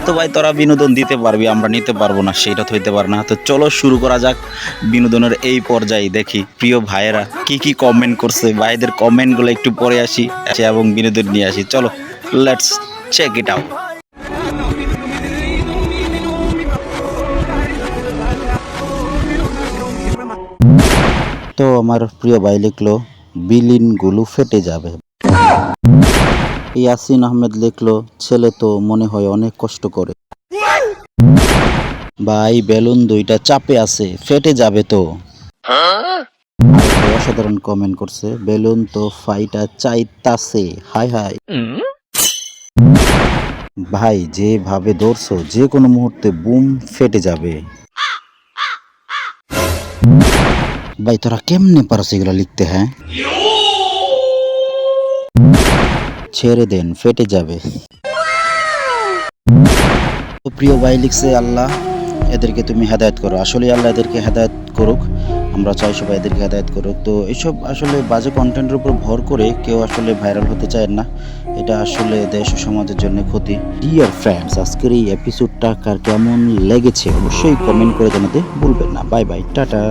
তো ভাই তোরা বিনোদন দিতে পারবি, আমরা নিতে পারবো না, সেটা তো হইতে পারে না। তো চলো শুরু করা যাক বিনোদনের এই পর্যায়ে। দেখি প্রিয় ভাইয়েরা কি কি কমেন্ট করছে, ভাইদের কমেন্টগুলো একটু পড়ে আসি এবং বিনোদন নিয়ে আসি। চলো লেটস চেক ইট আউট। তো আমার প্রিয় ভাই লিখলো বিলিনগুলো ফেটে যাবে। ইয়াসিন আহমেদ লিখলো ছেলে তো মনে হয় অনেক কষ্ট করে। ভাই বেলুন দুইটা চাপে আছে, ফেটে যাবে তো। অসাধারণ কমেন্ট করছে, বেলুন তো ফাইটা চাইতাছে, হাই হাই। ভাই যেভাবে দৌড়ছো যে কোনো মুহূর্তে বুম ফেটে যাবে। ভাই তোরা কেমনে পারছ এগুলো লিখতে? হ্যাঁ ছেড়ে দেন, ফেটে যাবে। তো প্রিয় ভাই লিখছে আল্লাহ এদেরকে তুমি হেদায়েত করো। আসলে আল্লাহ এদেরকে হেদায়েত করুক, আমরা চাই সবাই এদেরকে হেদায়েত করুক। তো এইসব আসলে বাজে কন্টেন্টের উপর ভর করে কেউ আসলে ভাইরাল হতে চায় না, এটা আসলে দেশ ও সমাজের জন্য ক্ষতি। ডিয়ার ফ্রেন্ডস, আজকের এই এপিসোডটা কার কেমন লেগেছে অবশ্যই কমেন্ট করে জানাতে ভুলবেন না। Bye bye, tata.